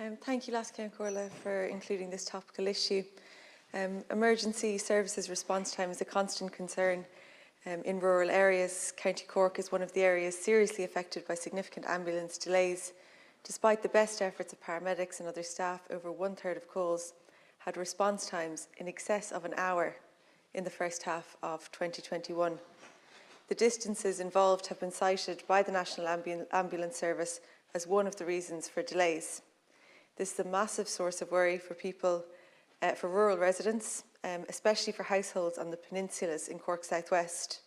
Thank you, County Cork, for including this topical issue. Emergency services response time is a constant concern in rural areas. County Cork is one of the areas seriously affected by significant ambulance delays. Despite the best efforts of paramedics and other staff, over 1/3 of calls had response times in excess of an hour in the first half of 2021. The distances involved have been cited by the National Ambulance Service as one of the reasons for delays. This is a massive source of worry for people, for rural residents, especially for households on the peninsulas in Cork Southwest.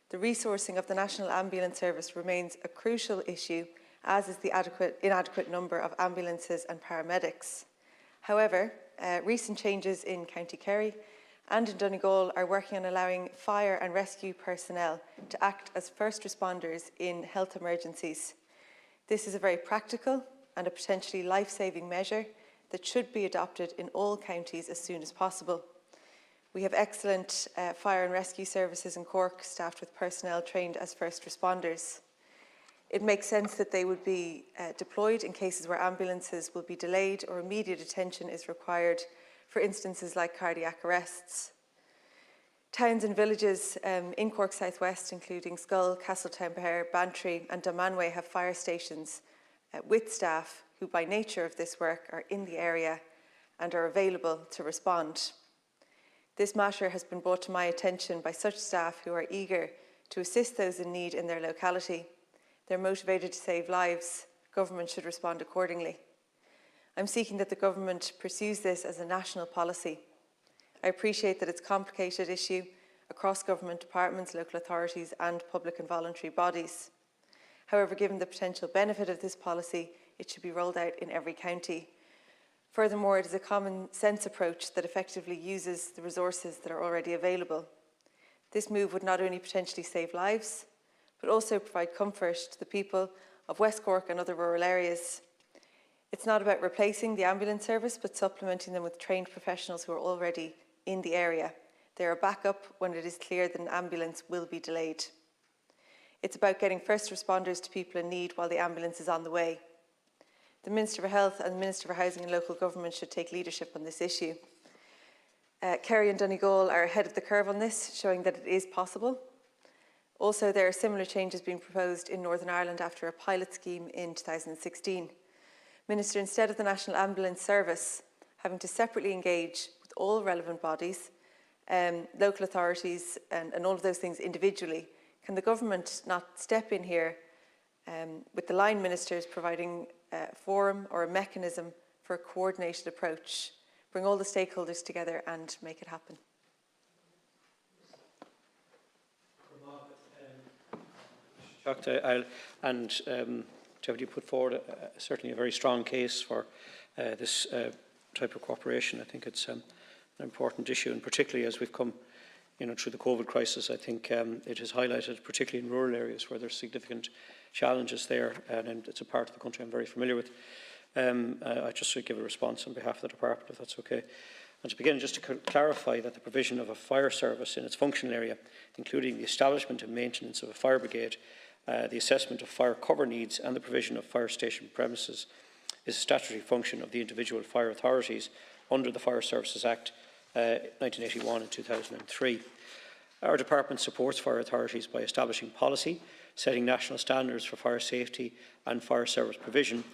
The resourcing of the National Ambulance Service remains a crucial issue, as is the inadequate number of ambulances and paramedics. However, recent changes in County Kerry and in Donegal are working on allowing fire and rescue personnel to act as first responders in health emergencies. This is a very practical and a potentially life-saving measure that should be adopted in all counties as soon as possible. We have excellent fire and rescue services in Cork, staffed with personnel trained as first responders. It makes sense that they would be deployed in cases where ambulances will be delayed or immediate attention is required for instances like cardiac arrests. Towns and villages in Cork Southwest, including Scull, Castletownbere, Bantry and Dunmanway, have fire stations with staff who by nature of this work are in the area and are available to respond. This matter has been brought to my attention by such staff who are eager to assist those in need in their locality. They're motivated to save lives. Government should respond accordingly. I'm seeking that the government pursues this as a national policy. I appreciate that it's a complicated issue across government departments, local authorities and public and voluntary bodies. However, given the potential benefit of this policy, it should be rolled out in every county. Furthermore, it is a common sense approach that effectively uses the resources that are already available. This move would not only potentially save lives, but also provide comfort to the people of West Cork and other rural areas. It's not about replacing the ambulance service, but supplementing them with trained professionals who are already in the area. They are a backup when it is clear that an ambulance will be delayed. It's about getting first responders to people in need while the ambulance is on the way. The Minister for Health and the Minister for Housing and Local Government should take leadership on this issue. Kerry and Donegal are ahead of the curve on this, showing that it is possible. Also, there are similar changes being proposed in Northern Ireland after a pilot scheme in 2016. Minister, instead of the National Ambulance Service having to separately engage with all relevant bodies, local authorities and all of those things individually, can the government not step in here with the line ministers providing a forum or a mechanism for a coordinated approach, bring all the stakeholders together and make it happen? Deputy put forward certainly a very strong case for this type of cooperation. I think it's an important issue, and particularly as we've come through the COVID crisis, I think it has highlighted, particularly in rural areas where there's significant challenges there, and it's a part of the country I'm very familiar with. I just should give a response on behalf of the department, if that's okay. And to begin, just to clarify that the provision of a fire service in its functional area, including the establishment and maintenance of a fire brigade, the assessment of fire cover needs and the provision of fire station premises, is a statutory function of the individual fire authorities under the Fire Services Act 1981 and 2003. Our department supports fire authorities by establishing policy, setting national standards for fire safety and fire service provision,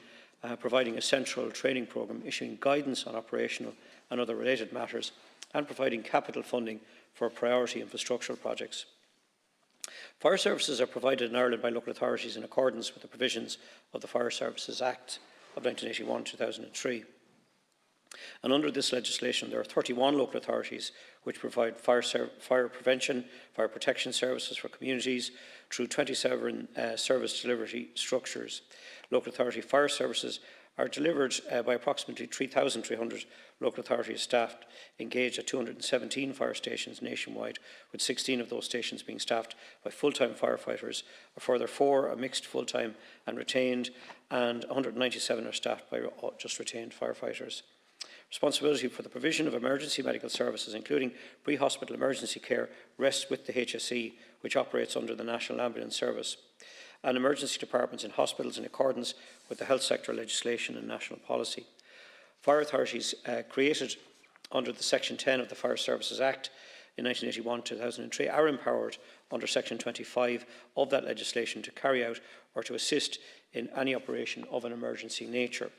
providing a central training programme, issuing guidance on operational and other related matters, and providing capital funding for priority infrastructural projects. Fire services are provided in Ireland by local authorities in accordance with the provisions of the Fire Services Act of 1981-2003. And under this legislation, there are 31 local authorities which provide fire prevention, fire protection services for communities through 27 service delivery structures. Local authority fire services are delivered by approximately 3,300 local authorities staffed, engaged at 217 fire stations nationwide, with 16 of those stations being staffed by full-time firefighters, a further 4 are mixed full-time and retained, and 197 are staffed by just retained firefighters. Responsibility for the provision of emergency medical services, including pre-hospital emergency care, rests with the HSE, which operates under the National Ambulance Service. and emergency departments in hospitals in accordance with the health sector legislation and national policy. Fire authorities created under the Section 10 of the Fire Services Act in 1981-2003 are empowered under Section 25 of that legislation to carry out or to assist in any operation of an emergency nature.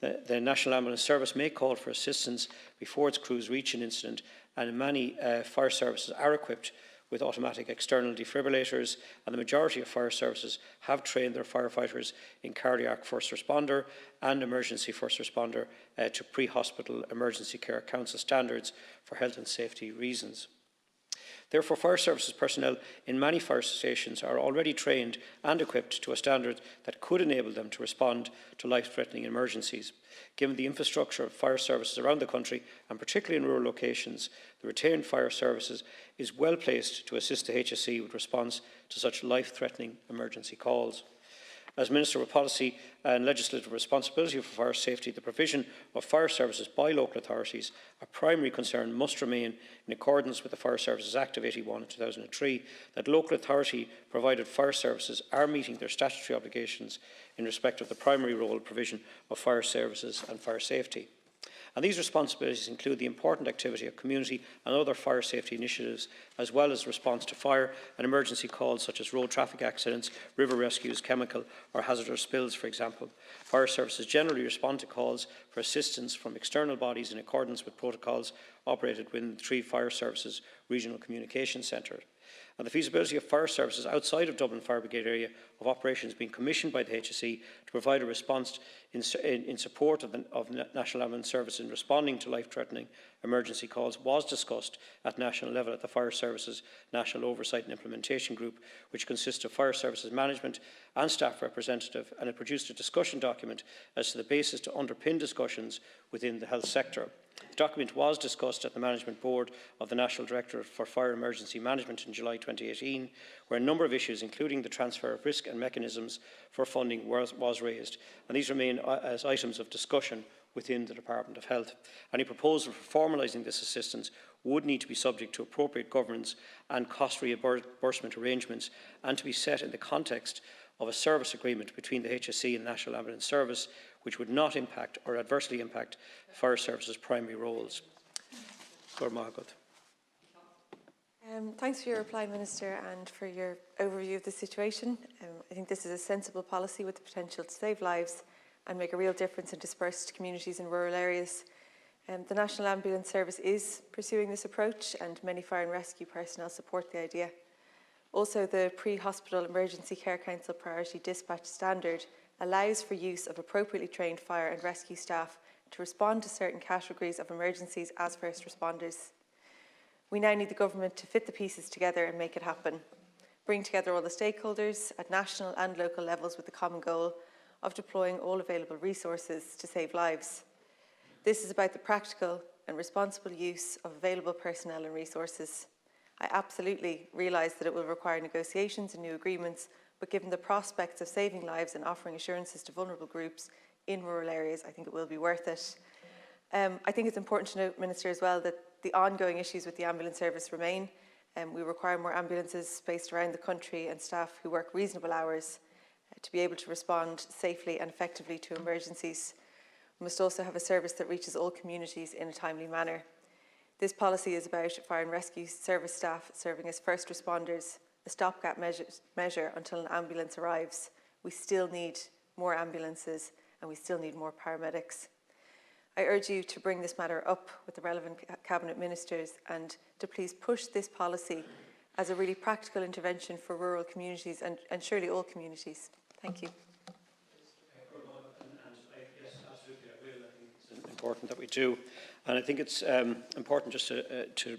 The National Ambulance Service may call for assistance before its crews reach an incident, and many fire services are equipped with automatic external defibrillators, and the majority of fire services have trained their firefighters in cardiac first responder and emergency first responder to pre-hospital emergency care council standards for health and safety reasons. Therefore, fire services personnel in many fire stations are already trained and equipped to a standard that could enable them to respond to life-threatening emergencies. Given the infrastructure of fire services around the country, and particularly in rural locations, the retained fire services is well placed to assist the HSE with response to such life-threatening emergency calls. As Minister with Policy and Legislative Responsibility for Fire Safety, the provision of fire services by local authorities, a primary concern must remain, in accordance with the Fire Services Act of 1981-2003, that local authority provided fire services are meeting their statutory obligations in respect of the primary role provision of fire services and fire safety. And these responsibilities include the important activity of community and other fire safety initiatives, as well as response to fire and emergency calls such as road traffic accidents, river rescues, chemical or hazardous spills, for example. Fire services generally respond to calls for assistance from external bodies in accordance with protocols operated within the 3 Fire Services Regional Communication Centre. And the feasibility of fire services outside of Dublin Fire Brigade area of operations being commissioned by the HSE to provide a response in support of the National Ambulance Service in responding to life-threatening emergency calls was discussed at national level at the Fire Services National Oversight and Implementation Group, which consists of fire services management and staff representative, and it produced a discussion document as to the basis to underpin discussions within the health sector. The document was discussed at the Management Board of the National Directorate for Fire Emergency Management in July 2018, where a number of issues, including the transfer of risk and mechanisms for funding, was raised, and these remain as items of discussion within the Department of Health. Any proposal for formalising this assistance would need to be subject to appropriate governance and cost reimbursement arrangements, and to be set in the context of a service agreement between the HSE and National Ambulance Service, which would not impact or adversely impact fire services' primary roles. Thanks for your reply, Minister, and for your overview of the situation. I think this is a sensible policy with the potential to save lives and make a real difference in dispersed communities in rural areas. The National Ambulance Service is pursuing this approach, and many fire and rescue personnel support the idea. Also, the Pre-Hospital Emergency Care Council Priority Dispatch Standard allows for use of appropriately trained fire and rescue staff to respond to certain categories of emergencies as first responders. We now need the government to fit the pieces together and make it happen. Bring together all the stakeholders at national and local levels with the common goal of deploying all available resources to save lives. This is about the practical and responsible use of available personnel and resources. I absolutely realise that it will require negotiations and new agreements, but given the prospects of saving lives and offering assurances to vulnerable groups in rural areas, I think it will be worth it. I think it's important to note, Minister, as well, that the ongoing issues with the ambulance service remain. We require more ambulances based around the country and staff who work reasonable hours to be able to respond safely and effectively to emergencies. We must also have a service that reaches all communities in a timely manner. This policy is about fire and rescue service staff serving as first responders, a stopgap measure until an ambulance arrives. We still need more ambulances and we still need more paramedics. I urge you to bring this matter up with the relevant Cabinet Ministers and to please push this policy as a really practical intervention for rural communities and surely all communities. Thank you. Yes, absolutely, I will. I think it's important that we do. And I think it's important just to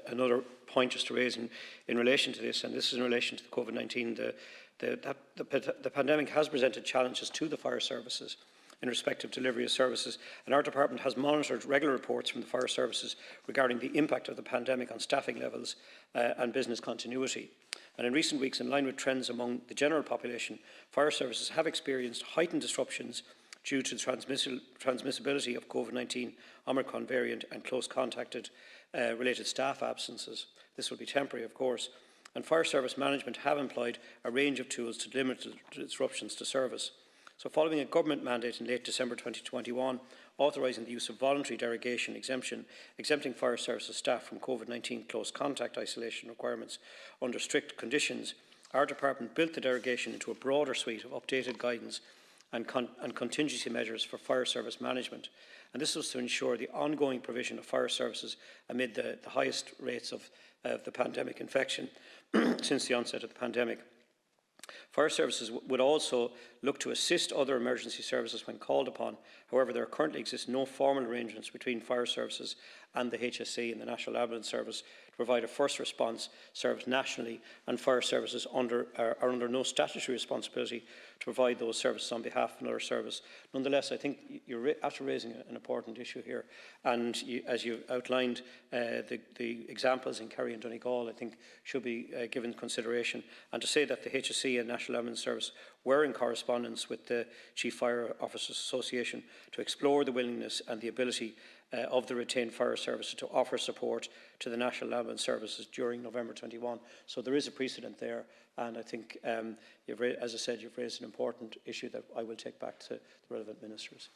another point just to raise in relation to this, and this is in relation to the COVID-19. The pandemic has presented challenges to the fire services in respect of delivery of services, and our department has monitored regular reports from the fire services regarding the impact of the pandemic on staffing levels and business continuity. And in recent weeks, in line with trends among the general population, fire services have experienced heightened disruptions due to the transmissibility of COVID-19 Omicron variant and close contacted related staff absences. This will be temporary, of course. and fire service management have employed a range of tools to limit disruptions to service. So following a government mandate in late December 2021 authorising the use of voluntary derogation exempting fire services staff from COVID-19 close contact isolation requirements under strict conditions, our department built the derogation into a broader suite of updated guidance and contingency measures for fire service management. And this was to ensure the ongoing provision of fire services amid the highest rates of the pandemic infection since the onset of the pandemic. Fire services would also look to assist other emergency services when called upon. However, there currently exists no formal arrangements between fire services and the HSE and the National Ambulance Service to provide a first response service nationally, and fire services are under no statutory responsibility to provide those services on behalf of another service. Nonetheless, I think you're after raising an important issue here, and as you outlined, the examples in Kerry and Donegal, I think, should be given consideration. And to say that the HSE and National Ambulance Service were in correspondence with the Chief Fire Officers Association to explore the willingness and the ability of the retained fire services to offer support to the National Ambulance Services during November 21. So there is a precedent there, and I think, as I said, you've raised an important issue that I will take back to the relevant ministers.